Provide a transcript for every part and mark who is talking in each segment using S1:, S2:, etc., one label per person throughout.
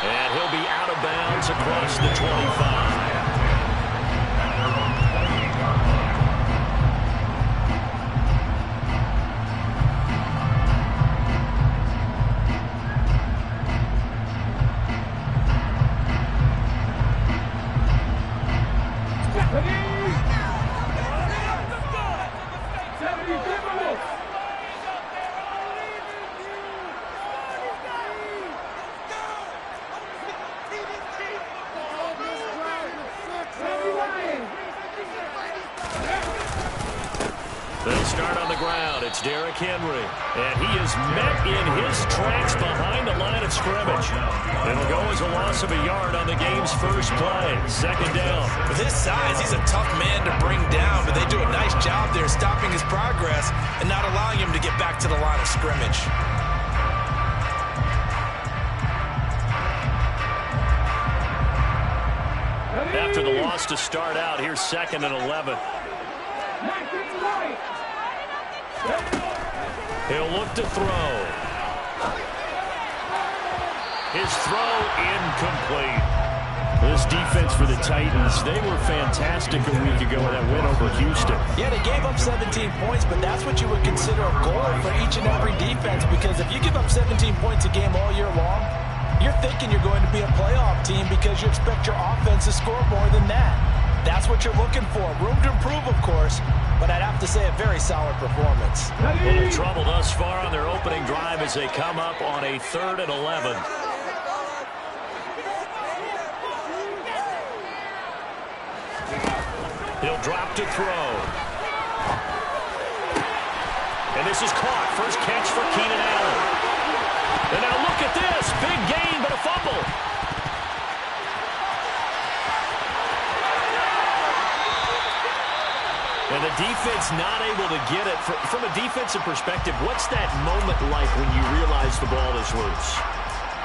S1: And he'll be out of bounds across the 25. They'll start on the ground. It's Derrick Henry. And he is met in his tracks behind the line of scrimmage. It'll go as a loss of a yard on the game's first play. Second down.
S2: With his size, he's a tough man to bring down, but they do a nice job there stopping his progress and not allowing him to get back to the line of scrimmage.
S1: After the loss to start out, here's 2nd and 11. He'll look to throw. His throw incomplete. This defense for the Titans, they were fantastic a week ago in that win over Houston.
S2: Yeah, they gave up 17 points, but that's what you would consider a goal for each and every defense, because if you give up 17 points a game all year long, you're thinking you're going to be a playoff team because you expect your offense to score more than that. That's what you're looking for. Room to improve, of course, but I'd have to say a very solid performance.
S1: A little trouble thus far on their opening drive as they come up on a 3rd and 11. He'll drop to throw. And this is caught. First catch for Keenan Allen. And now look at this. Big gain, but a fumble. And the defense not able to get it. From a defensive perspective, what's that moment like when you realize the ball is loose?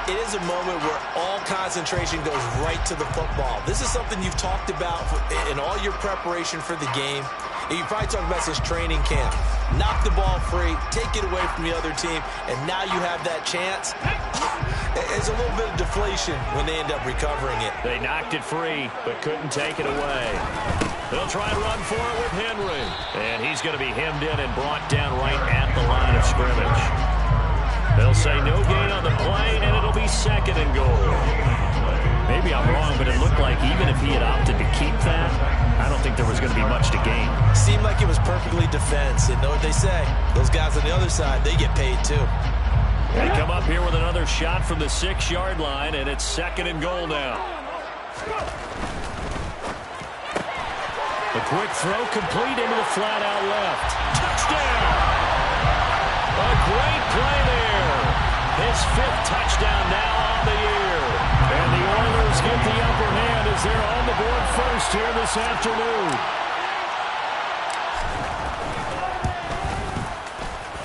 S2: It is a moment where all concentration goes right to the football. This is something you've talked about in all your preparation for the game. And you probably talked about since training camp. Knock the ball free, take it away from the other team, and now you have that chance. It's a little bit of deflation when they end up recovering it.
S1: They knocked it free, but couldn't take it away. They'll try and run for it with Henry. And he's going to be hemmed in and brought down right at the line of scrimmage. They'll say no gain on the play, and it'll be 2nd and goal. Maybe I'm wrong, but it looked like even if he had opted to keep that, I don't think there was going to be much to gain.
S2: Seemed like it was perfectly defense. And know what they say? Those guys on the other side, they get paid too.
S1: They come up here with another shot from the 6-yard line, and it's 2nd and goal now. A quick throw complete into the flat out left. Touchdown! A great play there. His 5th touchdown now on the year. And the Oilers get the upper hand as they're on the board first here this afternoon.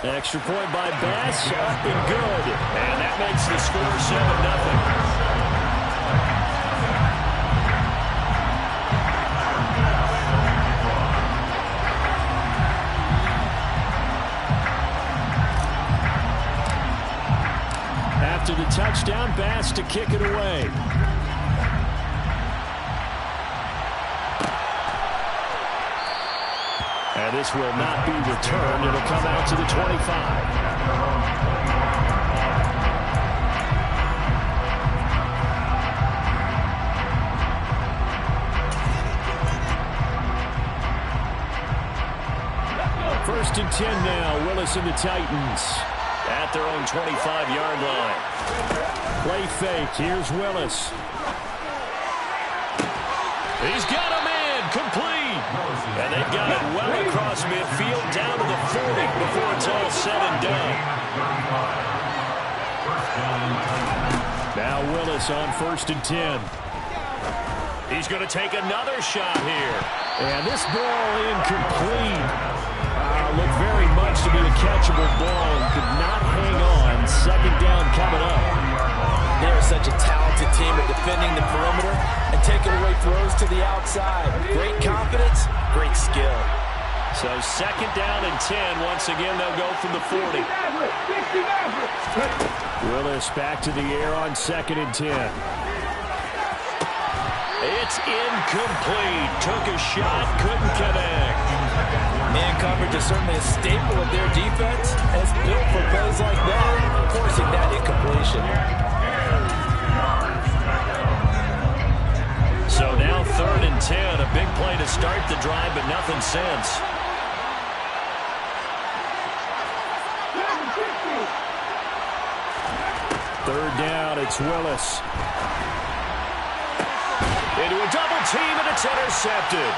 S1: Extra point by Bass, up and good. And that makes the score 7-0. After the touchdown, Bass to kick it away. And this will not be returned. It'll come out to the 25. First and 10 now. Willis and the Titans at their own 25-yard line. Play fake. Here's Willis. He's got a man complete. And they've got it well across midfield down to the 40 before it's all said and done. Now Willis on 1st and 10. He's going to take another shot here. And this ball incomplete. Looked very much to be a catchable ball and could not hang on. 2nd down coming up.
S2: They are such a talented team at defending the perimeter and taking away throws to the outside. Great confidence, great skill.
S1: So second down and 10. Once again, they'll go from the 40. Willis back to the air on second and 10. It's incomplete. Took a shot, couldn't connect.
S2: Man coverage is certainly a staple of their defense. It's built for plays like that, forcing that incompletion.
S1: So now third and 10. A big play to start the drive, but nothing since. Third down, it's Willis. Into a double team, and it's intercepted.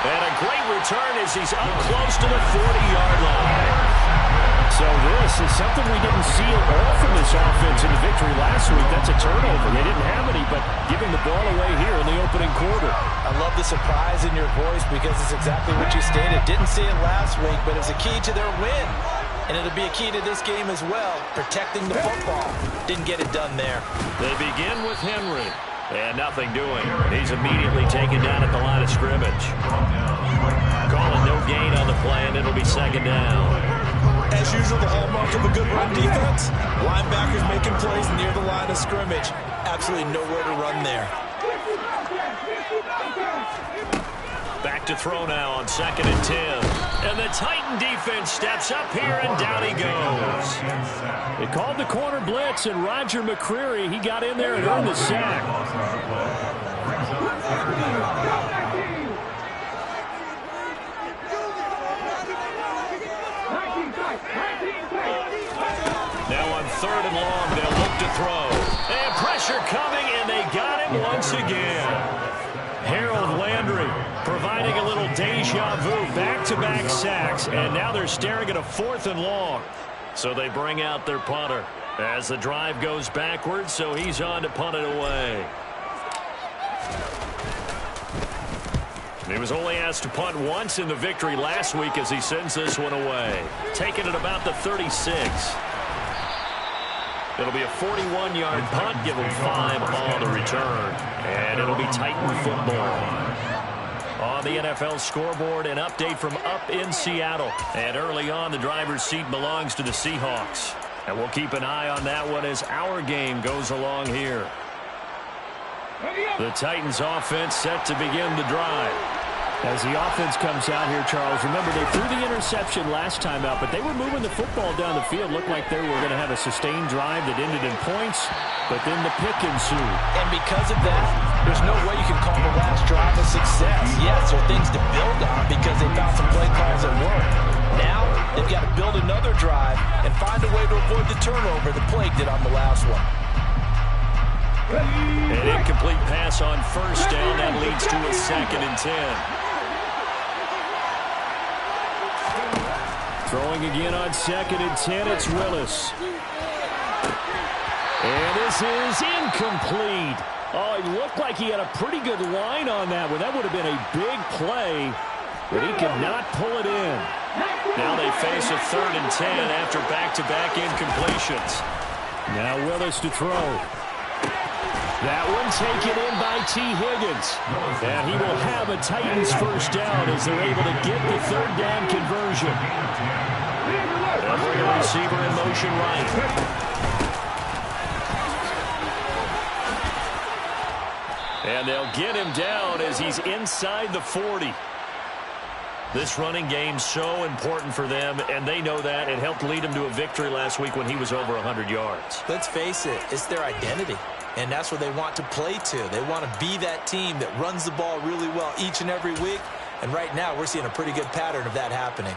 S1: And a great return as he's up close to the 40-yard line. So this is something we didn't see at all from this offense in the victory last week. That's a turnover. They didn't have any, but giving the ball away here in the opening quarter.
S2: I love the surprise in your voice because it's exactly what you stated. Didn't see it last week, but it was a key to their win. And it'll be a key to this game as well, protecting the football. Didn't get it done there. They begin with Henry. And nothing doing. He's immediately taken down at the line of scrimmage. Calling no gain on the play, and it'll be second down. As usual, the hallmark of a good run defense. Linebackers making plays near the line of scrimmage. Absolutely nowhere to run there. Back to throw now on second and 10. And the Titan defense steps up here, and down he goes.
S1: They called the corner blitz, and Roger McCreary, he got in there and earned the sack. Now on third and long, they'll look to throw. And pressure coming, and they got him once again. Harold Landry providing a little deja vu, back-to-back sacks, and now they're staring at a fourth and long. So they bring out their punter as the drive goes backwards, so he's on to punt it away. He was only asked to punt once in the victory last week as he sends this one away. Taking it about the 36. It'll be a 41-yard punt, give him 5 on the return. And it'll be Titan football. On the NFL scoreboard, an update from up in Seattle. And early on, the driver's seat belongs to the Seahawks. And we'll keep an eye on that one as our game goes along here. The Titans offense set to begin the drive. As the offense comes out here, Charles, remember they threw the interception last time out, but they were moving the football down the field. Looked like they were going to have a sustained drive that ended in points, but then the pick ensued.
S2: And because of that, there's no way you can call the last drive a success. Yes, there are things to build on because they found some play calls that work. Now, they've got to build another drive and find a way to avoid the turnover the Plague did on the last one.
S1: An incomplete pass on first down. That leads to a second and 10. Throwing again on second and 10, it's Willis. And this is incomplete. Oh, it looked like he had a pretty good line on that one. That would have been a big play, but he could not pull it in. Now they face a third and 10 after back-to-back incompletions. Now Willis to throw. That one taken in by T. Higgins. And he will have a Titans first down as they're able to get the third down conversion. They'll bring a receiver in motion right. And they'll get him down as he's inside the 40. This running game's so important for them, and they know that. It helped lead them to a victory last week when he was over 100 yards.
S2: Let's face it, it's their identity. And that's what they want to play to. They want to be that team that runs the ball really well each and every week. And right now, we're seeing a pretty good pattern of that happening.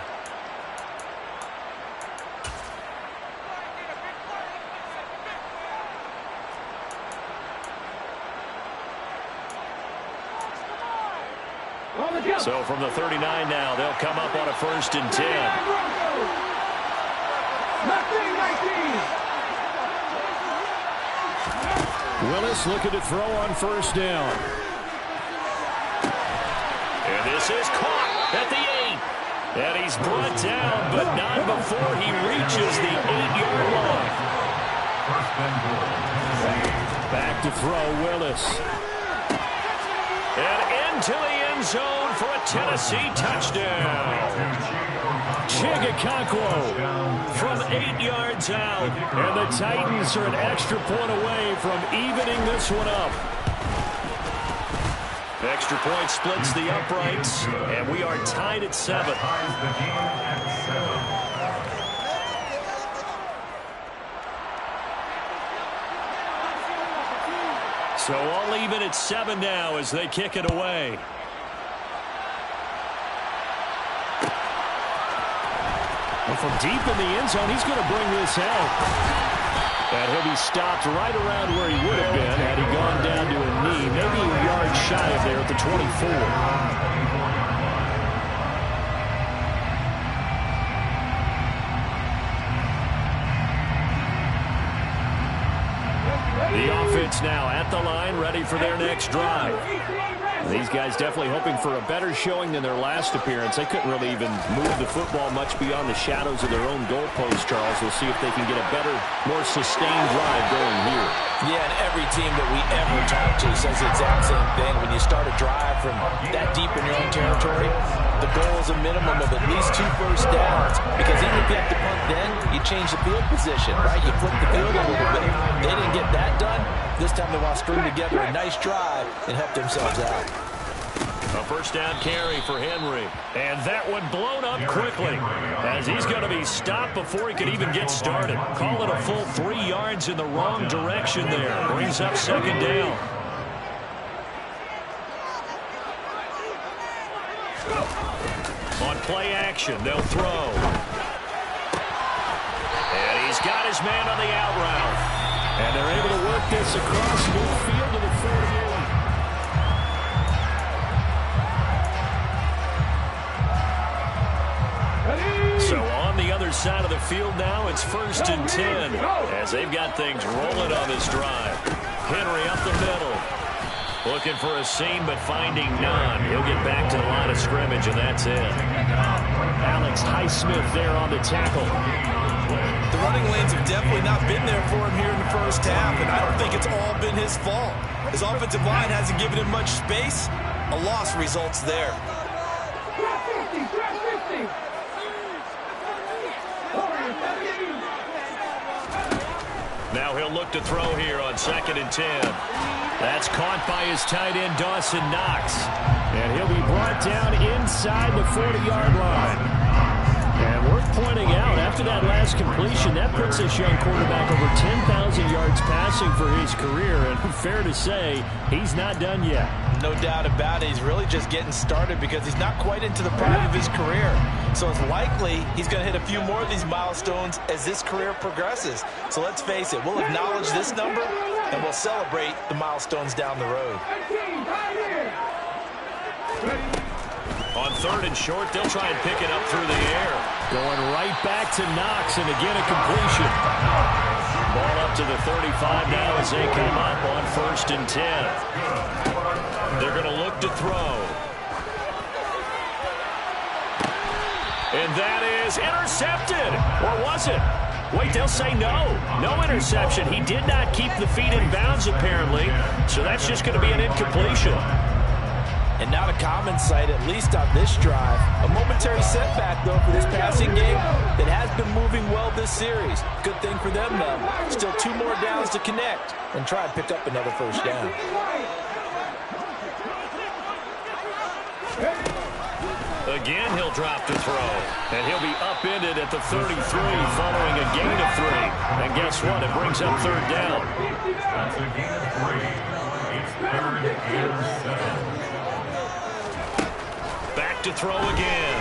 S1: So from the 39 now, they'll come up on a first and 10. Willis looking to throw on first down. And this is caught at the 8. And he's brought down, but not before he reaches the 8-yard line. Back to throw, Willis. into the end zone for a Tennessee touchdown. Chigakonkwo from 8 yards out. And the Titans are an extra point away from evening this one up. Extra point splits the uprights, and we are tied at 7. So all even at 7 now as they kick it away. And from deep in the end zone, he's going to bring this out. And he'll be stopped right around where he would have been had he gone down to a knee, maybe a yard shy of there at the 24. The offense now at the line, ready for their next drive. These guys definitely hoping for a better showing than their last appearance. They couldn't really even move the football much beyond the shadows of their own goalpost, Charles. We'll see if they can get a better, more sustained drive going here.
S2: Yeah, and every team that we ever talk to says the exact same thing. When you start a drive from that deep in your own territory, the goal is a minimum of at least 2 first downs, because even if you have to punt then, you change the field position, right? You flip the field a little bit. They didn't get that done. This time they want to string together a nice drive and help themselves out.
S1: A first down carry for Henry. And that one blown up quickly as he's going to be stopped before he can even get started. Call it a full 3 yards in the wrong direction there. Brings up second down. On play action, they'll throw. And he's got his man on the out route. And they're able to work this across midfield to the 48. So on the other side of the field now, it's 1st and 10 as they've got things rolling on this drive. Henry up the middle. Looking for a seam, but finding none. He'll get back to the line of scrimmage, and that's it. Alex Highsmith there on the tackle.
S2: The running lanes have definitely not been there for him here in the first half, and I don't think it's all been his fault. His offensive line hasn't given him much space. A loss results there.
S1: Now he'll look to throw here on 2nd and 10. That's caught by his tight end, Dawson Knox. And he'll be brought down inside the 40-yard line. And worth pointing out, after that last completion, that puts this young quarterback over 10,000 yards passing for his career. And fair to say, he's not done yet.
S2: No doubt about it. He's really just getting started because he's not quite into the prime of his career. So it's likely he's going to hit a few more of these milestones as this career progresses. So let's face it, we'll acknowledge this number and we'll celebrate the milestones down the road.
S1: On 3rd and short, they'll try and pick it up through the air. Going right back to Knox, and again a completion. Ball up to the 35 now as they come up on 1st and 10. They're going to look to throw. And that is intercepted. Or was it? Wait, they'll say no. No interception. He did not keep the feet in bounds, apparently. So that's just going to be an incompletion.
S2: And not a common sight, at least on this drive. A momentary setback, though, for this passing game that has been moving well this series. Good thing for them, though. Still 2 more downs to connect and try and pick up another first down.
S1: Again, he'll drop to throw. And he'll be upended at the 33 following a gain of 3. And guess what? It brings up 3rd down.
S3: That's a gain of 3. It's 3rd and 7.
S1: Back to throw again.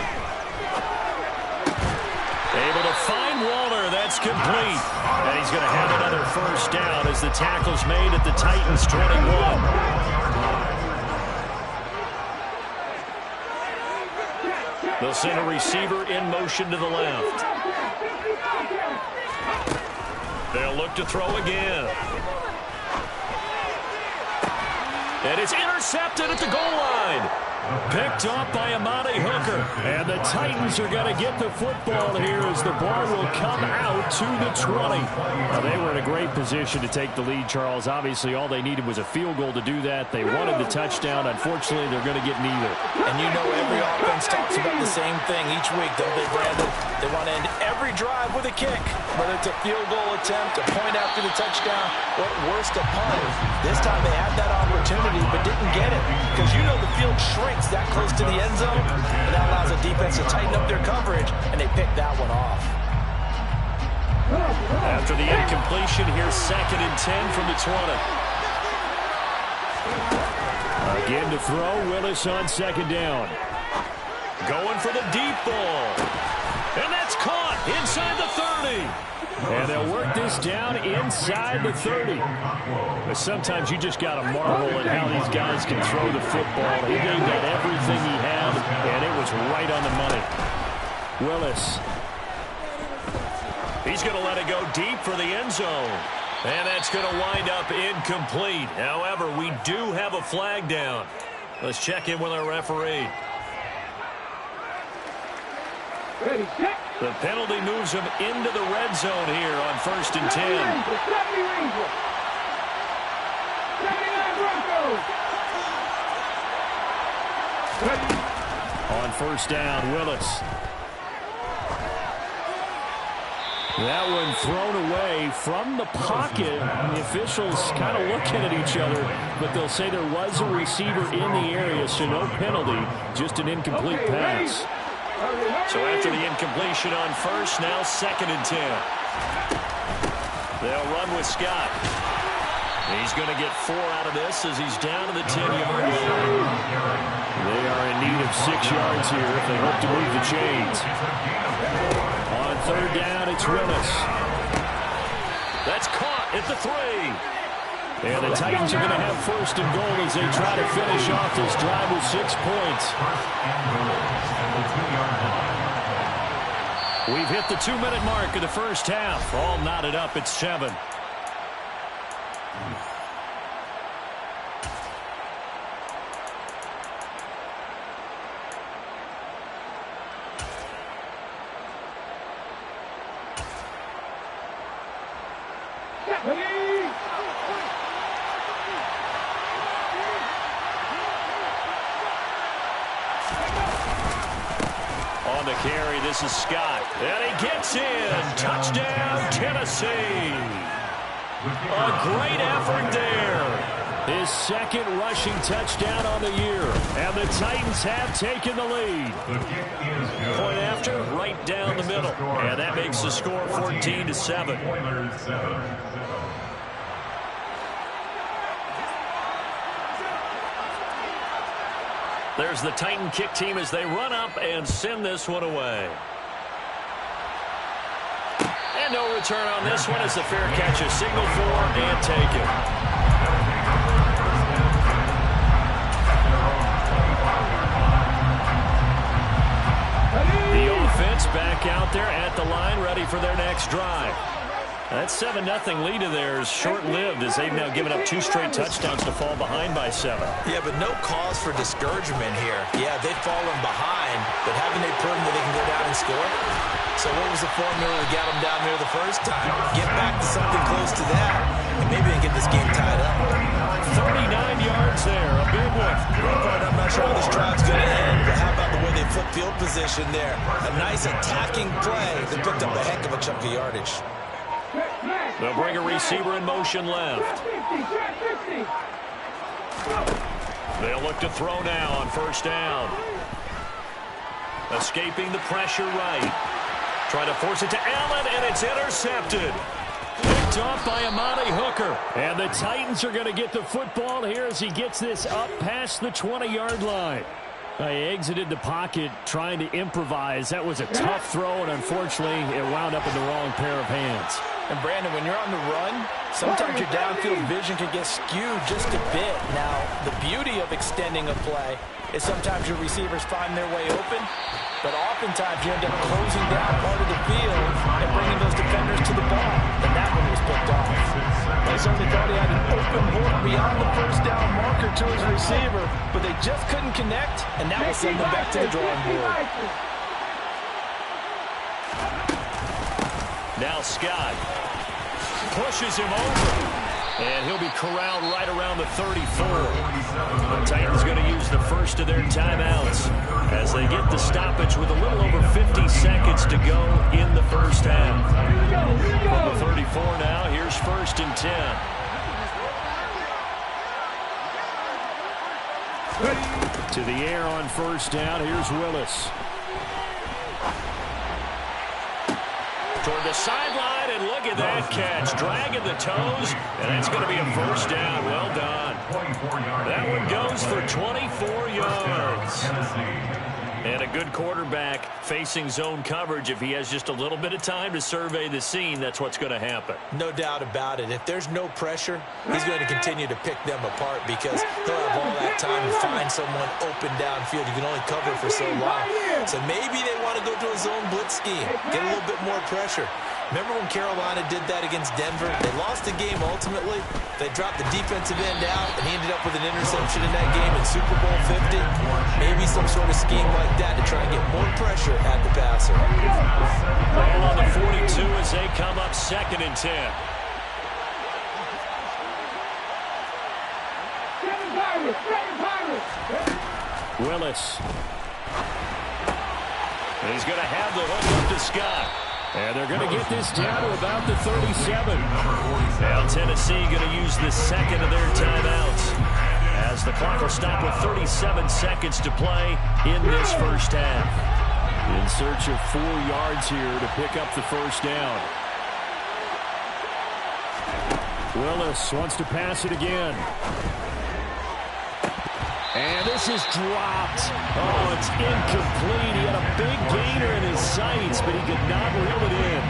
S1: Able to find Waller. That's complete. And he's going to have another first down as the tackle's made at the Titans' 21. They'll send a receiver in motion to the left. They'll look to throw again. And it's intercepted at the goal line. Picked off by Amani Hooker. And the Titans are going to get the football here as the ball will come out to the 20. Well, they were in a great position to take the lead, Charles. Obviously, all they needed was a field goal to do that. They wanted the touchdown. Unfortunately, they're going to get neither.
S2: And you know every offense talks about the same thing each week, don't they, Brandon? They want to end every drive with a kick, whether it's a field goal attempt, a point after the touchdown, or at worst, a punt. This time they had that opportunity but didn't get it because you know the field shrinks that close to the end zone, and that allows the defense to tighten up their coverage, and they picked that one off.
S1: After the incompletion, here's 2nd and 10 from the 20. Again to throw, Willis on 2nd down. Going for the deep ball. And that's caught inside the 30. And they'll work this down inside the 30. But sometimes you just got to marvel at how these guys can throw the football. He gave that everything he had, and it was right on the money. Willis. He's going to let it go deep for the end zone. And that's going to wind up incomplete. However, we do have a flag down. Let's check in with our referee. The penalty moves him into the red zone here on 1st and 10. On 1st down, Willis. That one thrown away from the pocket. The officials kind of looking at each other, but they'll say there was a receiver in the area, so no penalty, just an incomplete pass. So after the incompletion on 1st, now 2nd and 10. They'll run with Scott. He's going to get 4 out of this as he's down to the 10-yard line. They are in need of 6 yards here if they hope to move the chains. On 3rd down, it's Willis. That's caught at the 3. And the Titans are going to have 1st and goal as they try to finish off this drive with 6 points. We've hit the 2-minute mark of the 1st half. All knotted up at 7. On the carry, this is Scott. And he gets in. Touchdown, Tennessee. A great effort there. His 2nd rushing touchdown on the year. And the Titans have taken the lead. Point after, right down the middle. And that makes the score 14-7. There's the Titan kick team as they run up and send this one away. And no return on this one as the fair catch is signaled for and taken. The offense back out there at the line, ready for their next drive. That 7-0 lead of theirs short-lived as they've now given up 2 straight touchdowns to fall behind by 7.
S2: Yeah, but no cause for discouragement here. Yeah, they've fallen behind, but haven't they proven that they can go down and score? So what was the formula that got them down there the first time? Get back to something close to that, and maybe they can get this game tied up.
S1: 39 yards there, a big one.
S2: I'm not sure how this drive's going to end, but how about the way they flip field position there? A nice attacking play that picked up a heck of a chunk of yardage.
S1: They'll bring a receiver in motion left. They'll look to throw now on 1st down. Escaping the pressure right. Try to force it to Allen, and it's intercepted. Picked off by Amani Hooker. And the Titans are going to get the football here as he gets this up past the 20-yard line. He exited the pocket trying to improvise. That was a tough throw, and unfortunately, it wound up in the wrong pair of hands.
S2: And, Brandon, when you're on the run, sometimes your downfield vision can get skewed just a bit. Now, the beauty of extending a play is sometimes your receivers find their way open, but oftentimes you end up closing down part of the field and bringing those defenders to the ball. And that one was picked off. I certainly thought he had an open look beyond the 1st down marker to his receiver, but they just couldn't connect, and that will send them back to the drawing board.
S1: Now Scott pushes him over, and he'll be corralled right around the 34. The Titans going to use the first of their timeouts as they get the stoppage with a little over 50 seconds to go in the first half. From the 34 now, here's 1st and 10. To the air on 1st down, here's Willis. Toward the sideline, and look at that catch. Dragging the toes, and that's going to be a 1st down. Well done. That one goes for 24 yards. And a good quarterback facing zone coverage. If he has just a little bit of time to survey the scene, that's what's going to happen.
S2: No doubt about it. If there's no pressure, he's going to continue to pick them apart because he'll have all that time to find someone open downfield. You can only cover for so long. So maybe they want to go to a zone blitz scheme, get a little bit more pressure. Remember when Carolina did that against Denver? They lost the game ultimately. They dropped the defensive end out, and he ended up with an interception in that game in Super Bowl 50. Maybe some sort of scheme like that to try and get more pressure at the passer.
S1: Ball on the 42 as they come up 2nd and 10. Willis. He's going to have the hook up to Scott. And they're going to get this down to about the 37. Now Tennessee going to use the 2nd of their timeouts as the clock will stop with 37 seconds to play in this first half. In search of 4 yards here to pick up the 1st down. Willis wants to pass it again. And this is dropped. Oh, it's incomplete. He had a big gainer in his sights, but he could not reel it in.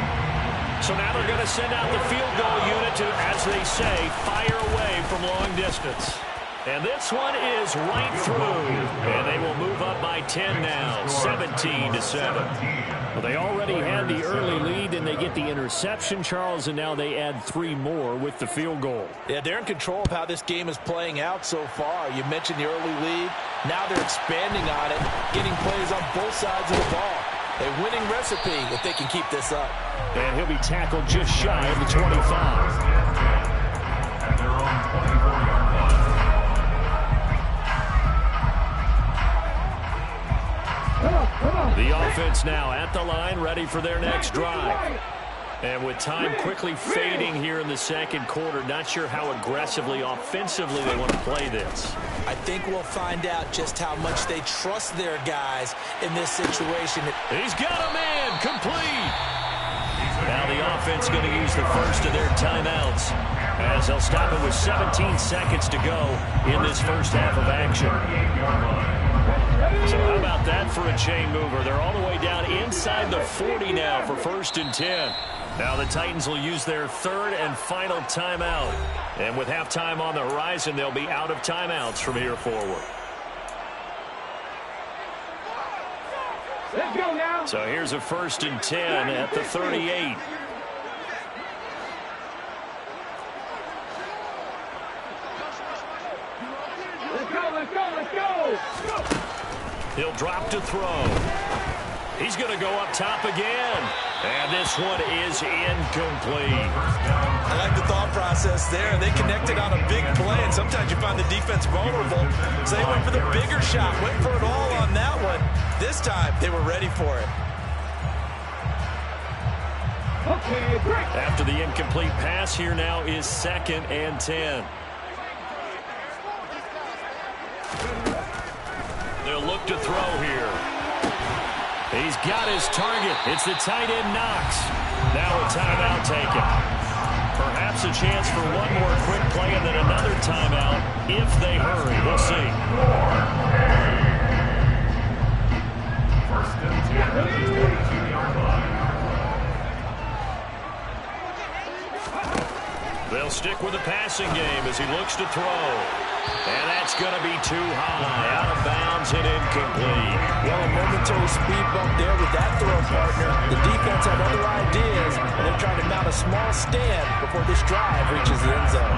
S1: So now they're going to send out the field goal unit to, as they say, fire away from long distance. And this one is right through. And they will move up by 10 now, 17-7. Well, they already had the early lead, then they get the interception, Charles, and now they add 3 more with the field goal.
S2: Yeah, they're in control of how this game is playing out so far. You mentioned the early lead. Now they're expanding on it, getting plays on both sides of the ball. A winning recipe if they can keep this up.
S1: And he'll be tackled just shy of the 25.
S3: At their own 24-yard line.
S1: The offense now at the line, ready for their next drive. And with time quickly fading here in the 2nd quarter, not sure how aggressively, offensively they want to play this.
S2: I think we'll find out just how much they trust their guys in this situation.
S1: He's got a man, complete. Now the offense going to use the first of their timeouts as they'll stop it with 17 seconds to go in this first half of action. So how about that for a chain mover? They're all the way down inside the 40 now for 1st and 10. Now the Titans will use their 3rd and final timeout. And with halftime on the horizon, they'll be out of timeouts from here forward.
S4: Let's go now.
S1: So here's a 1st and 10 at the 38.
S4: Let's go, let's go, let's go.
S1: He'll drop to throw. He's going to go up top again. And this one is incomplete.
S2: I like the thought process there. They connected on a big play, and sometimes you find the defense vulnerable. So they went for the bigger shot, went for it all on that one. This time, they were ready for it.
S4: Okay, great.
S1: After the incomplete pass, here now is 2nd and 10. They'll look to throw here. He's got his target. It's the tight end Knox. Now a timeout taken. Perhaps a chance for one more quick play and then another timeout if they hurry. We'll see.
S3: 1st and 10 at the 22-yard line.
S1: They'll stick with the passing game as he looks to throw. And that's going to be too high, out of bounds and incomplete.
S2: Well, a momentary speed bump there with that throw, partner. The defense had other ideas, and they're trying to mount a small stand before this drive reaches the end zone.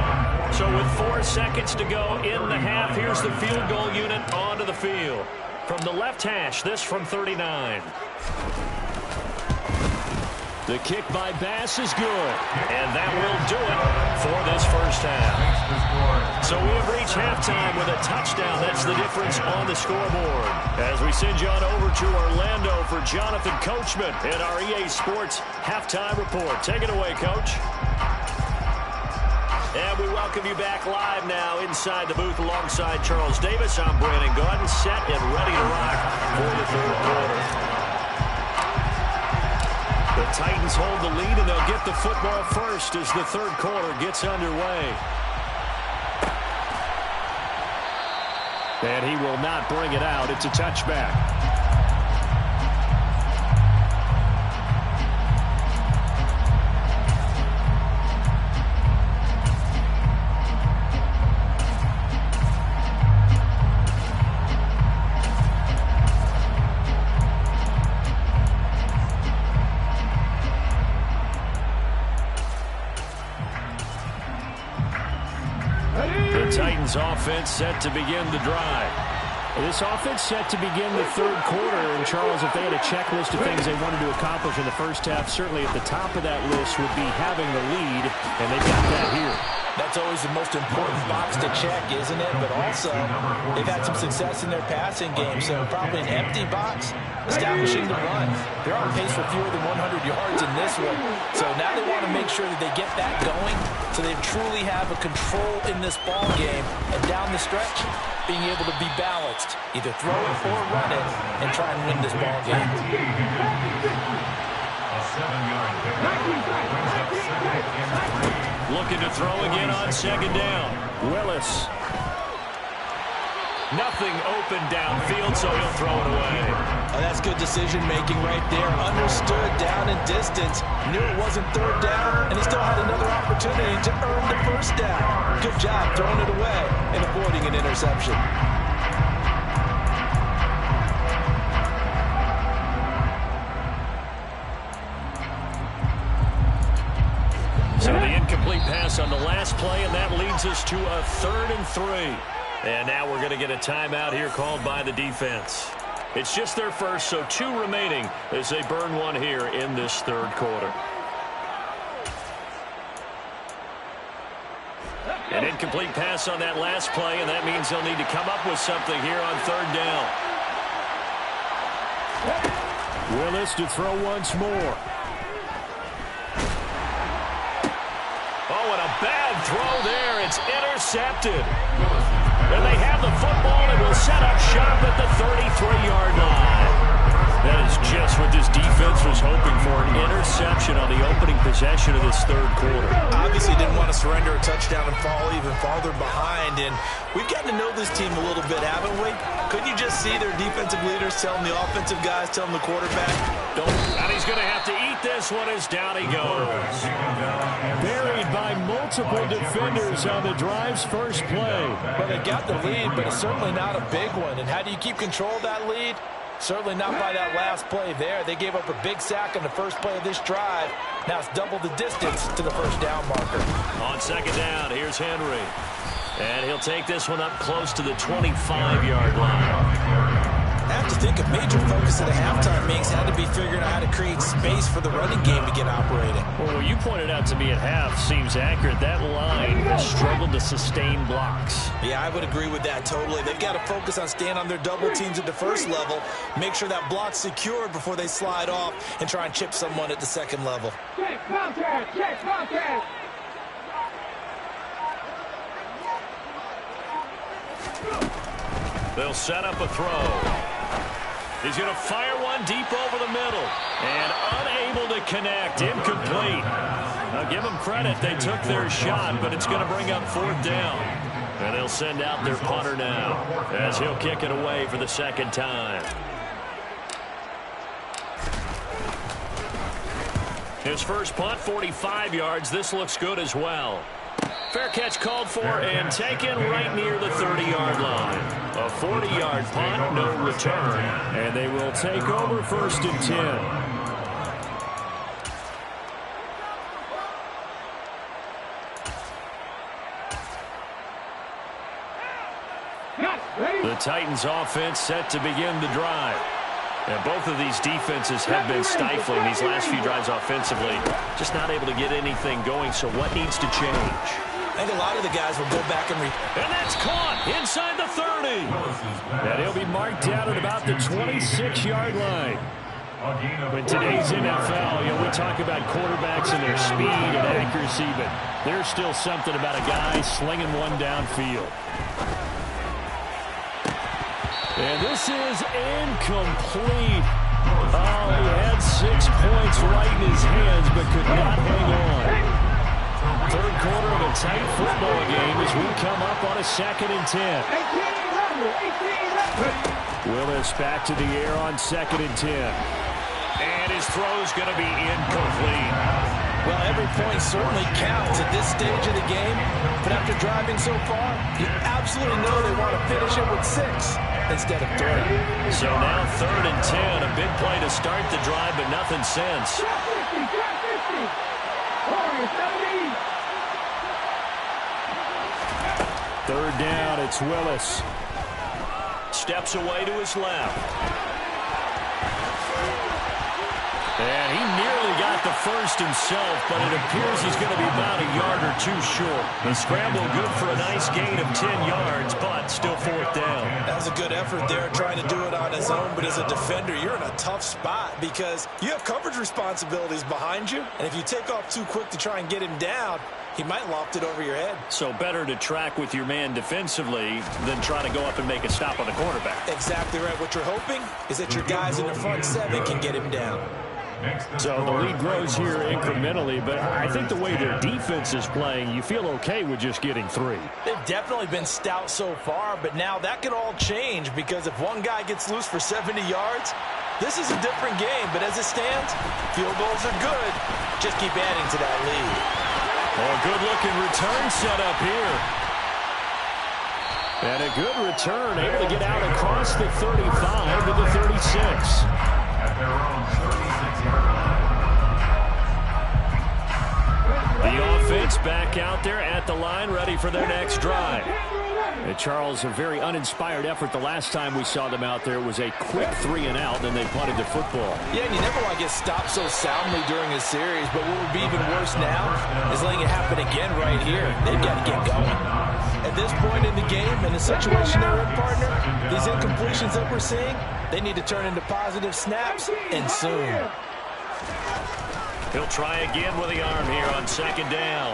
S1: So with 4 seconds to go in the half, here's the field goal unit onto the field. From the left hash, this from 39. The kick by Bass is good, and that will do it for this first half. So we have reached halftime with a touchdown. That's the difference on the scoreboard. As we send you on over to Orlando for Jonathan Coachman in our EA Sports Halftime Report. Take it away, Coach. And we welcome you back live now inside the booth alongside Charles Davis. I'm Brandon Gaudin, set and ready to rock for the third quarter. The Titans hold the lead, and they'll get the football first as the third quarter gets underway. And he will not bring it out. It's a touchback. Offense set to begin the drive. This offense set to begin the third quarter. And, Charles, if they had a checklist of things they wanted to accomplish in the first half, certainly at the top of that list would be having the lead, and they've got that here.
S2: That's always the most important box to check, isn't it? But also, they've had some success in their passing game, so probably an empty box, establishing the run. They're on pace for fewer than 100 yards in this one. So now they want to make sure that they get that going so they truly have a control in this ball game. And down the stretch, being able to be balanced, either throw it or run it, and try and win this ball game.
S3: A 7-yard pickup.
S1: Looking to throw again on second down. Willis. Nothing open downfield, so he'll throw it away.
S2: Oh, that's good decision-making right there. Understood down and distance. Knew it wasn't third down, and he still had another opportunity to earn the first down. Good job throwing it away and avoiding an interception.
S1: So the incomplete pass on the last play, and that leads us to a 3rd and 3. And now we're going to get a timeout here called by the defense. It's just their first, so 2 remaining as they burn one here in this third quarter. An incomplete pass on that last play, and that means they'll need to come up with something here on 3rd down. Willis to throw once more. Oh, and a bad throw there. It's intercepted. And they have the football and will set up shop at the 33-yard line. That is just what this defense was hoping for, an interception on the opening possession of this third quarter.
S2: Obviously didn't want to surrender a touchdown and fall even farther behind. And we've gotten to know this team a little bit, haven't we? Couldn't you just see their defensive leaders telling the offensive guys, telling the quarterback, don't.
S1: And he's going to have to eat this one as down he goes. Buried by multiple defenders on the drive's first play.
S2: Well, they got the lead, but it's certainly not a big one. And how do you keep control of that lead? Certainly not by that last play there. They gave up a big sack on the first play of this drive. Now it's double the distance to the first down marker.
S1: On second down, here's Henry. And he'll take this one up close to the 25-yard line.
S2: I have to think a major focus of the halftime meetings had to be figuring out how to create space for the running game to get operating.
S1: Well, what you pointed out to me at half seems accurate. That line has struggled to sustain blocks.
S2: Yeah, I would agree with that totally. They've got to focus on staying on their double teams at the first level, make sure that block's secured before they slide off, and try and chip someone at the second level.
S4: Check contact! Check contact!
S1: They'll set up a throw. He's going to fire one deep over the middle. And unable to connect. Incomplete. Now give them credit. They took their shot, but it's going to bring up 4th down. And they'll send out their punter now as he'll kick it away for the second time. His first punt, 45 yards. This looks good as well. Fair catch called for and taken right near the 30-yard line. A 40-yard punt, no return. And they will take over 1st and 10. The Titans offense set to begin the drive. And both of these defenses have been stifling these last few drives offensively. Just not able to get anything going, so what needs to change?
S2: I think a lot of the guys will go back and
S1: that's caught inside the 30. And he'll be marked down at about the 26-yard line. In today's NFL, we talk about quarterbacks and their speed and accuracy, but there's still something about a guy slinging one downfield. And this is incomplete. Oh, he had 6 points right in his hands, but could not hang on. Third quarter of a tight football game as we come up on a 2nd and 10. Willis back to the air on 2nd and 10. And his throw's going to be incomplete.
S2: Well, every point certainly counts at this stage of the game. But after driving so far, you absolutely know they want to finish it with 6 instead of 3.
S1: So now 3rd and 10, a big play to start the drive, but nothing since. Third down, it's Willis. Steps away to his left. And he nearly got the first himself, but it appears he's going to be about a yard or 2 short. The scramble good for a nice gain of 10 yards, but still 4th down.
S2: That was a good effort there, trying to do it on his own, but as a defender, you're in a tough spot because you have coverage responsibilities behind you, and if you take off too quick to try and get him down, he might loft it over your head.
S1: So better to track with your man defensively than try to go up and make a stop on the quarterback.
S2: Exactly right. What you're hoping is that your guys in the front 7 can get him down.
S1: So the lead grows here incrementally, but I think the way their defense is playing, you feel okay with just getting 3.
S2: They've definitely been stout so far, but now that could all change because if one guy gets loose for 70 yards, this is a different game. But as it stands, field goals are good. Just keep adding to that lead.
S1: Oh, good-looking return set up here. And a good return, able to get out across the 35 to the 36.
S3: At their own 36-yard line.
S1: The offense back out there at the line, ready for their next drive. And Charles, a very uninspired effort the last time we saw them out there. It was a quick 3 and out, then they punted the football.
S2: Yeah, and you never want to get stopped so soundly during a series, but what would be even worse now is letting it happen again right here. They've got to get going. At this point in the game, in the situation they're in, partner, these incompletions that we're seeing, they need to turn into positive snaps, and soon.
S1: He'll try again with the arm here on 2nd down.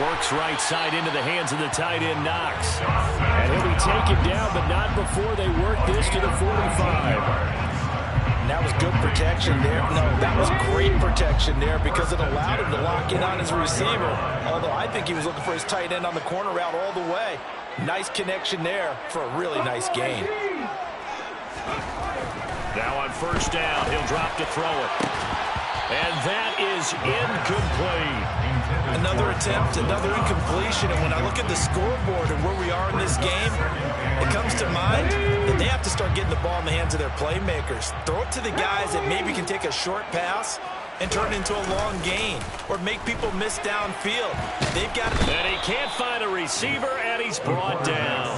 S1: Works right side into the hands of the tight end, Knox. And he'll be taken down, but not before they work this to the 45.
S2: And that was good protection there. No, that was great protection there because it allowed him to lock in on his receiver. Although I think he was looking for his tight end on the corner route all the way. Nice connection there for a really nice gain.
S1: Now on 1st down, he'll drop to throw it. And that is incomplete.
S2: Another attempt, another incompletion. And when I look at the scoreboard and where we are in this game, it comes to mind that they have to start getting the ball in the hands of their playmakers. Throw it to the guys that maybe can take a short pass and turn it into a long gain or make people miss downfield. They've got to...
S1: And he can't find a receiver, and he's brought down.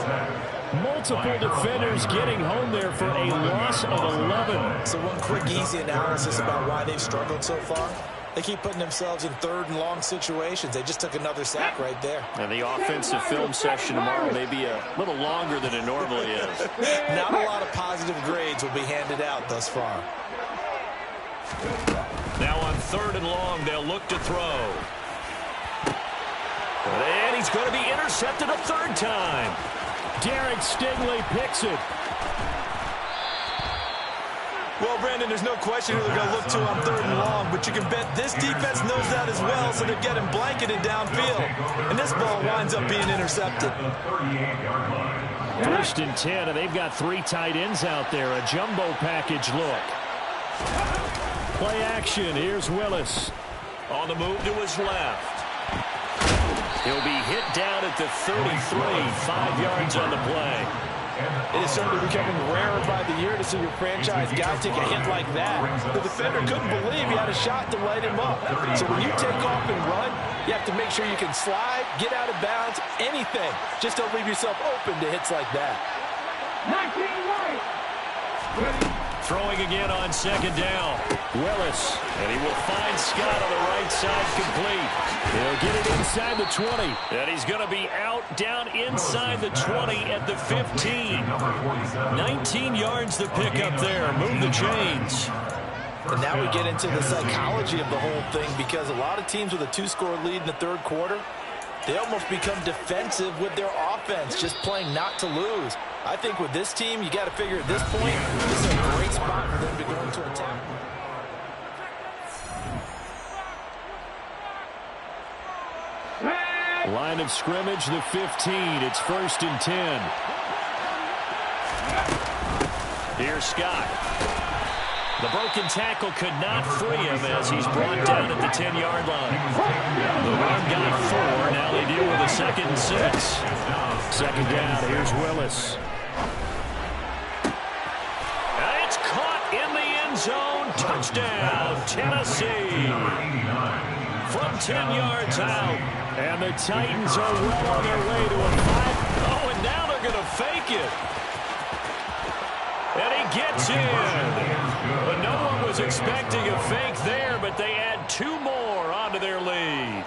S1: Multiple defenders getting home there for a loss of 11.
S2: So one quick, easy analysis about why they've struggled so far. They keep putting themselves in 3rd and long situations. They just took another sack right there.
S1: And the offensive film session tomorrow may be a little longer than it normally is.
S2: Not a lot of positive grades will be handed out thus far.
S1: Now on 3rd and long, they'll look to throw. And he's going to be intercepted a 3rd time. Derek Stingley picks it.
S2: Well, Brandon, there's no question who they're going to look to on 3rd and long, but you can bet this defense knows that as well, so they're getting blanketed downfield. And this ball winds up being intercepted.
S1: 1st and 10, and they've got 3 tight ends out there. A jumbo package look. Play action. Here's Willis. On the move to his left. He'll be hit down at the 33, 5 yards on the play.
S2: It is certainly becoming rarer by the year to see your franchise guy take a hit like that. The defender couldn't believe he had a shot to light him up. So when you take off and run, you have to make sure you can slide, get out of bounds, anything. Just don't leave yourself open to hits like that.
S4: 19 right.
S1: Throwing again on second down. Willis, and he will find Scott on the right side, complete. He'll get it inside the 20. And he's going to be out down inside the 20 at the 15. 19 yards to pick up there. Move the chains.
S2: And now we get into the psychology of the whole thing, because a lot of teams with a 2-score lead in the third quarter, they almost become defensive with their offense, just playing not to lose. I think with this team, you got to figure at this point, this is a great spot for them to go into attack.
S1: Line of scrimmage, the 15. It's 1st and 10. Here's Scott. The broken tackle could not free him as he's brought down at the 10-yard line. The run got 4. Now they deal with a 2nd and 6. Second down. Here's Willis. And it's caught in the end zone. Touchdown, Tennessee. From 10 yards out. And the Titans are well on their way to a 5. Oh, and now they're going to fake it. And he gets in. But no one was expecting a fake there, but they add 2 more onto their lead.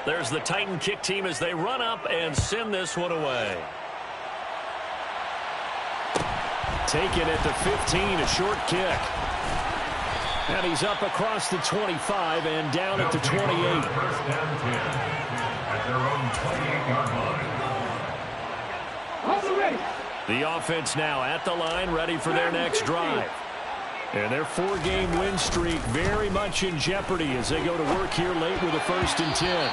S1: There's the Titan kick team as they run up and send this one away. Taken at the 15, a short kick. And he's up across the 25 and down at the 28.
S3: First and 10 at their own 28-yard line.
S1: The offense now at the line, ready for their next drive. And their 4-game win streak very much in jeopardy as they go to work here late with a 1st and 10.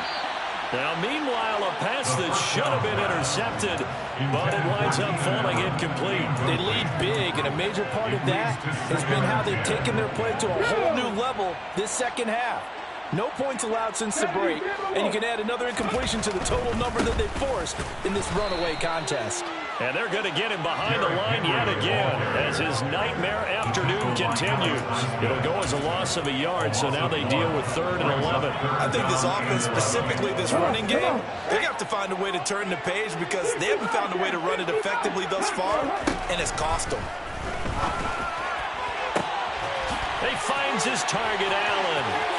S1: Now, meanwhile, a pass that should have been intercepted, but it winds up falling incomplete.
S2: They lead big, and a major part of that has been how they've taken their play to a whole new level this second half. No points allowed since the break, and you can add another incompletion to the total number that they forced in this runaway contest.
S1: And they're going to get him behind the line yet again as his nightmare afternoon continues. It'll go as a loss of a yard, so now they deal with 3rd and 11.
S2: I think this offense, specifically this running game, they have to find a way to turn the page because they haven't found a way to run it effectively thus far, and it's cost them.
S1: He finds his target, Allen.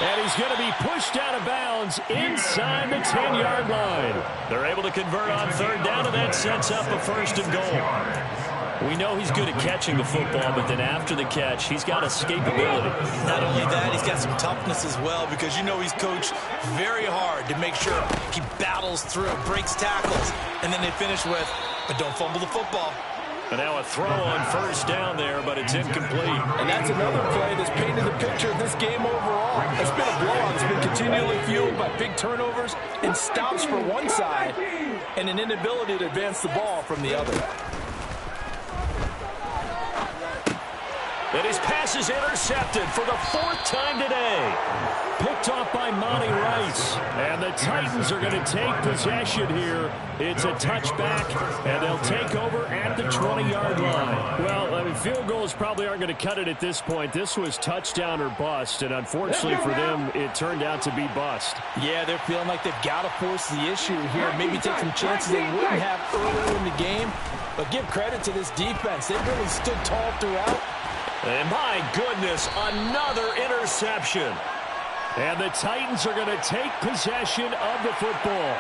S1: And he's going to be pushed out of bounds inside the 10-yard line. They're able to convert on 3rd down, and that sets up a 1st and goal. We know he's good at catching the football, but then after the catch, he's got escapability.
S2: Not only that, he's got some toughness as well, because you know he's coached very hard to make sure he battles through, breaks tackles, and then they finish with, but don't fumble the football.
S1: And now a throw on 1st down there, but it's incomplete.
S2: And that's another play that's painted the picture of this game overall. It's been a blowout. It's been continually fueled by big turnovers and stops for one side and an inability to advance the ball from the other.
S1: And his pass is intercepted for the 4th time today. Picked off by Monty Rice. And the Titans are going to take possession here. It's a touchback, and they'll take over at the 20-yard line. Well, I mean, field goals probably aren't going to cut it at this point. This was touchdown or bust, and unfortunately for them, it turned out to be bust.
S2: Yeah, they're feeling like they've got to force the issue here. Maybe take some chances they wouldn't have earlier in the game. But give credit to this defense. They really stood tall throughout.
S1: And my goodness, another interception. And the Titans are going to take possession of the football.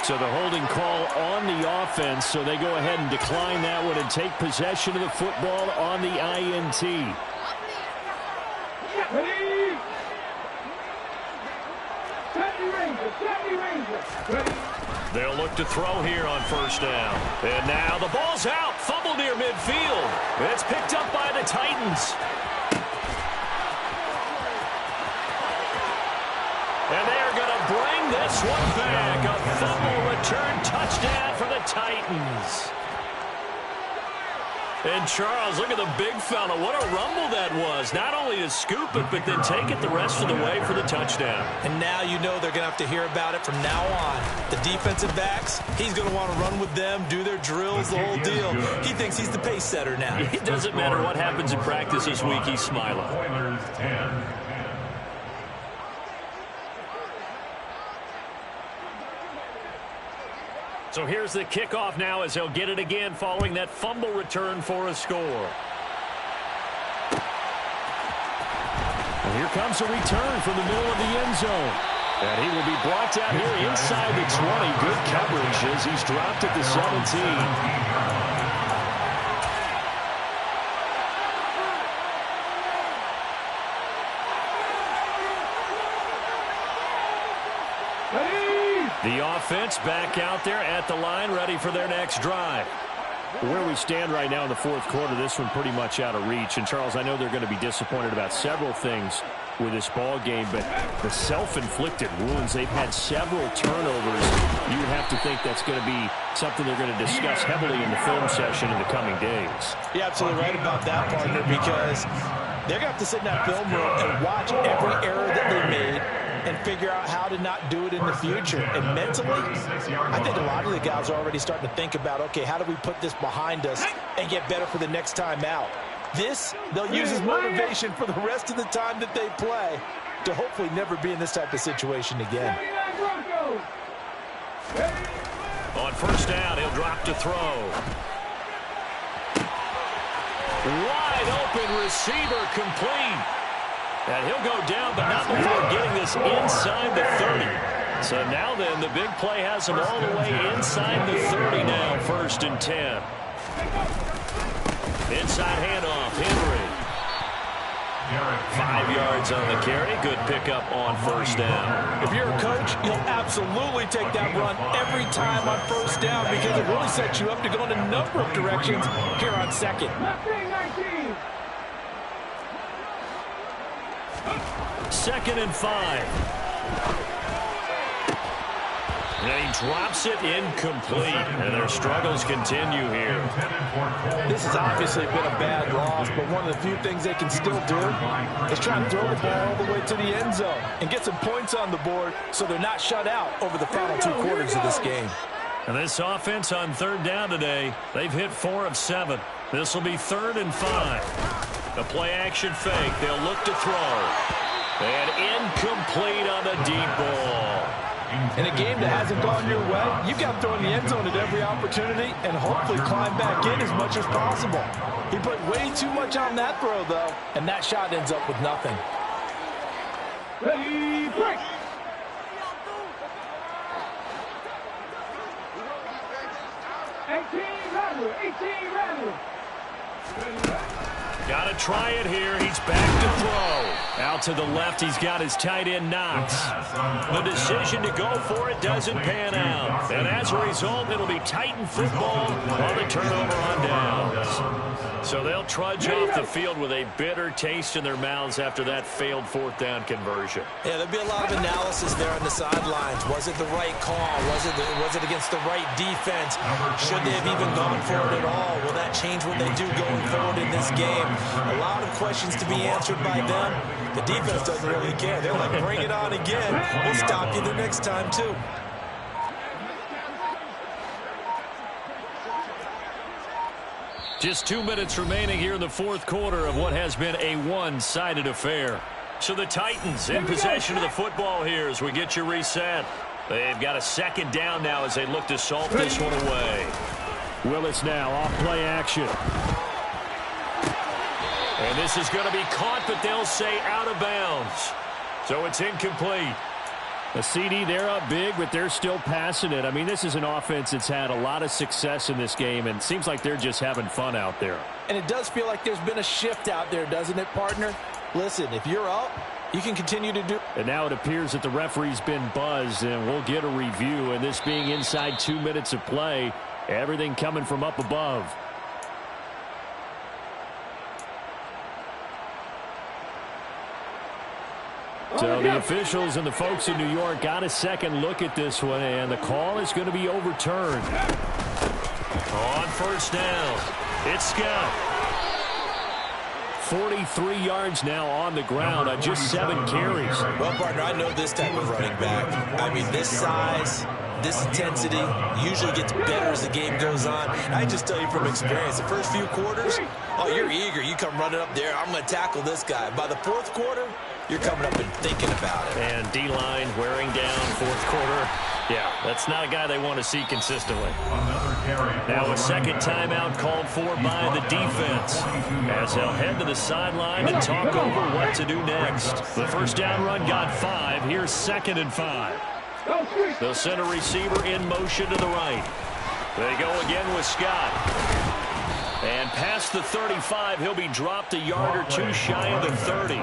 S1: So the holding call on the offense, so they go ahead and decline that one and take possession of the football on the INT. They'll look to throw here on 1st down. And now the ball's out. Fumble near midfield. It's picked up by the Titans. And they're going to bring this one back. A fumble return touchdown for the Titans. And Charles, look at the big fella. What a rumble that it was, not only to scoop it, but then take it the rest of the way for the touchdown.
S2: And now you know they're going to have to hear about it from now on. The defensive backs, he's going to want to run with them, do their drills, the whole deal. He thinks he's the pace setter now.
S1: It doesn't matter what happens in practice this week, he's smiling.
S3: Oilers 10.
S1: So here's the kickoff now as they'll get it again following that fumble return for a score. And here comes a return from the middle of the end zone. And he will be brought down here inside the 20. Good coverage as he's dropped at the 17. The offense back out there at the line, ready for their next drive. Where we stand right now in the fourth quarter, this one pretty much out of reach. And, Charles, I know they're going to be disappointed about several things with this ball game, but the self-inflicted wounds, they've had several turnovers. You would have to think that's going to be something they're going to discuss heavily in the film session in the coming days.
S2: You're absolutely right about that, partner, because they're going to have to sit in that film room and watch every error that they made and figure out how to not do it in the future. And mentally, I think a lot of the guys are already starting to think about, okay, how do we put this behind us and get better for the next time out? This, they'll use as motivation for the rest of the time that they play to hopefully never be in this type of situation again.
S1: On first down, he'll drop to throw. Wide open receiver complete. And he'll go down, but not before getting this inside the 30. So now then, the big play has him all the way inside the 30 now, 1st and 10. Inside handoff, Henry. 5 yards on the carry. Good pickup on first down.
S2: If you're a coach, you'll absolutely take that run every time on first down because it really sets you up to go in a number of directions here on second.
S1: 2nd and 5. And he drops it incomplete. And their struggles continue here.
S2: This has obviously been a bad loss, but one of the few things they can still do is try and throw the ball all the way to the end zone and get some points on the board so they're not shut out over the final 2 quarters of this game.
S1: And this offense on 3rd down today, they've hit 4 of 7. This will be 3rd and 5. The play action fake. They'll look to throw. And incomplete on the deep ball.
S2: In a game that hasn't gone your way, you've got to throw in the end zone at every opportunity and hopefully climb back in as much as possible. He put way too much on that throw, though, and that shot ends up with nothing.
S4: Ready, break!
S1: Got to try it here. He's back to throw. Out to the left, he's got his tight end, Knox. The decision to go for it doesn't pan out. And as a result, it'll be Titan football on the turnover on downs. So they'll trudge off the field with a bitter taste in their mouths after that failed 4th down conversion.
S2: Yeah, there'll be a lot of analysis there on the sidelines. Was it the right call? Was it against the right defense? Should they have even gone for it at all? Will that change what they do going forward in this game? A lot of questions to be answered by them. The defense doesn't really care. They're like, bring it on again. We'll stop you the next time, too.
S1: Just 2 minutes remaining here in the 4th quarter of what has been a one-sided affair. So the Titans in possession of the football here as we get you reset. They've got a 2nd down now as they look to salt this one away. Willis now off play action. And this is going to be caught, but they'll say out of bounds. So it's incomplete. A CD, they're up big, but they're still passing it. I mean, this is an offense that's had a lot of success in this game, and it seems like they're just having fun out there.
S2: And it does feel like there's been a shift out there, doesn't it, partner? Listen, if you're up, you can continue to do.
S1: And now it appears that the referee's been buzzed, and we'll get a review. And this being inside 2 minutes of play, everything coming from up above. So the officials and the folks in New York got a second look at this one, and the call is going to be overturned. On first down, it's Scott. 43 yards now on the ground on just 7 carries.
S2: Well, partner, I know this type of running back. I mean, this size, this intensity usually gets better as the game goes on. I just tell you from experience, the first few quarters, oh, you're eager. You come running up there, I'm going to tackle this guy. By the fourth quarter, you're coming up and thinking about it.
S1: And D-line wearing down fourth quarter. Yeah, that's not a guy they want to see consistently. Now a second timeout called for by the defense, as they'll head to the sideline and talk over what to do next. The first down run got 5. Here's 2nd and 5. They'll send a receiver in motion to the right. They go again with Scott. And past the 35, he'll be dropped a yard or 2 shy of the 30.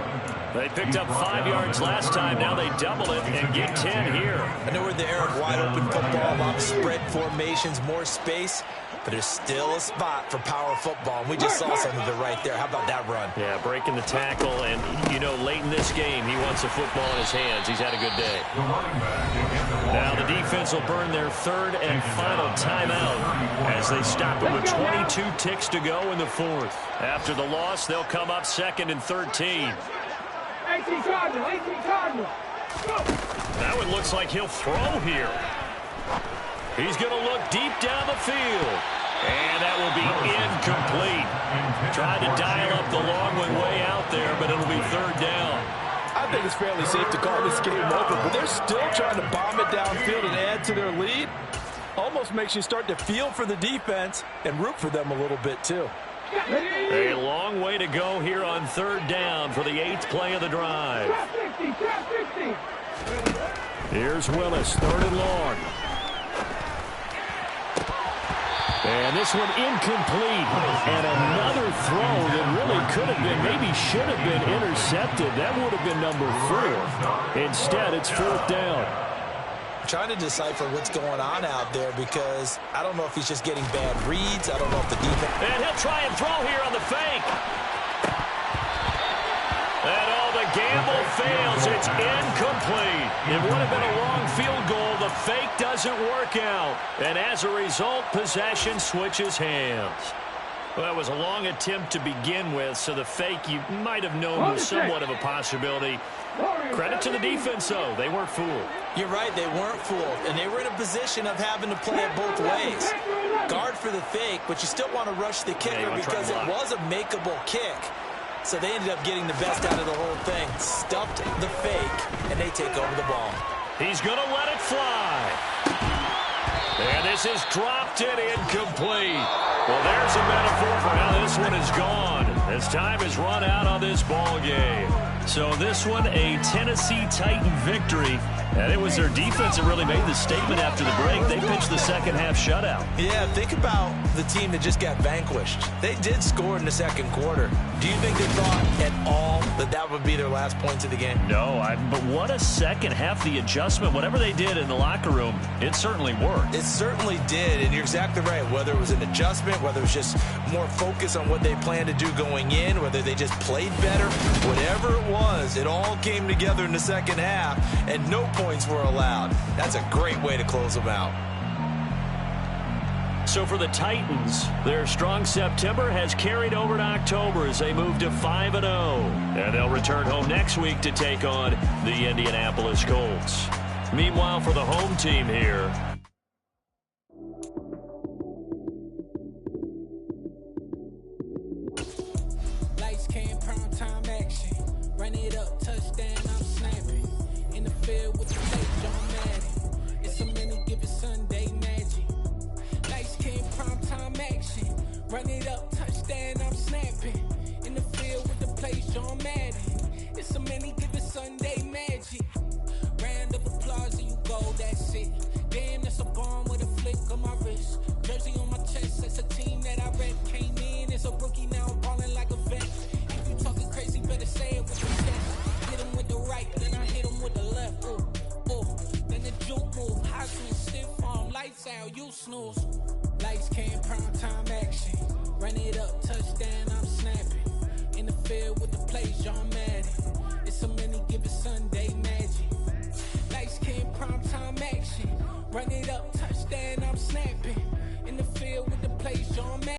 S1: They picked up 5 yards last time. Now they double it and get 10 here.
S2: I know we're in the era of wide-open football, a lot of spread formations, more space, but there's still a spot for power football, and we just saw something to the right there. How about that run?
S1: Yeah, breaking the tackle, and, you know, late in this game, he wants the football in his hands. He's had a good day. Now the defense will burn their 3rd and final timeout as they stop it with 22 ticks to go in the 4th. After the loss, they'll come up 2nd and 13.
S4: 18 Cardinal, 18 Cardinal.
S1: Now it looks like he'll throw here. He's going to look deep down the field. And that will be incomplete. Tried to dial up the long one way out there, but it'll be 3rd down.
S5: I think it's fairly safe to call this game over, but they're still trying to bomb it downfield and add to their lead. Almost makes you start to feel for the defense and root for them a little bit, too.
S1: A long way to go here on 3rd down for the 8th play of the drive. Here's Willis, 3rd and long. And this one incomplete. And another throw that really could have been, maybe should have been intercepted. That would have been number 4. Instead, it's 4th down.
S2: Trying to decipher what's going on out there because I don't know if he's just getting bad reads. I don't know if the defense...
S1: And he'll try and throw here on the fake. And all the gamble fails. It's incomplete. It would have been a long field goal. The fake doesn't work out. And as a result, possession switches hands. Well, that was a long attempt to begin with, so the fake you might have known was somewhat of a possibility. Credit to the defense, though. They weren't fooled.
S2: You're right, they weren't fooled, and they were in a position of having to play it both ways. Guard for the fake, but you still want to rush the kicker because it was a makeable kick. So they ended up getting the best out of the whole thing. Stuffed the fake, and they take over the ball.
S1: He's going to let it fly. And this is dropped and incomplete. Well, there's a metaphor for how this one is gone as time has run out on this ball game. So this one, a Tennessee Titan victory. And it was their defense that really made the statement after the break. They pitched the second half shutout.
S2: Yeah, think about the team that just got vanquished. They did score in the 2nd quarter. Do you think they thought at all that that would be their last points of the game?
S1: No, but what a second half. The adjustment, whatever they did in the locker room, it certainly worked.
S2: It certainly did, and you're exactly right. Whether it was an adjustment, whether it was just more focus on what they planned to do going in, whether they just played better, whatever it was, it all came together in the second half, and no points were allowed. That's a great way to close them out.
S1: So for the Titans, their strong September has carried over to October as they move to 5-0. And they'll return home next week to take on the Indianapolis Colts. Meanwhile, for the home team here,
S6: lights, cam, prime time action. Run it up, touchdown, I'm snapping. In the field with the play, John Madden. It's a mini given Sunday magic. Lights, cam, prime time action. Run it up, touchdown, I'm snapping. In the field with the play, John Madden. It's a mini given Sunday magic. Round of applause and you go, that's it. Damn, that's a bomb with a flick on my wrist. Jersey on my chest, that's a team that I rep. Came in as a rookie, now I'm balling like a vet. If you talking crazy, better say it with the chest. Hit him with the right, then I hit him with the left. Ooh, ooh, then the juke move. Heisman, stiff arm, lights out, you snooze. Lights, cam, prime time action. Run it up, touchdown, I'm snapping. In the field with the play, John Madden. It's a mini given Sunday magic. Lights, cam, prime time action. Run it up, touchdown, I'm snapping. In the field with the play, John Madden.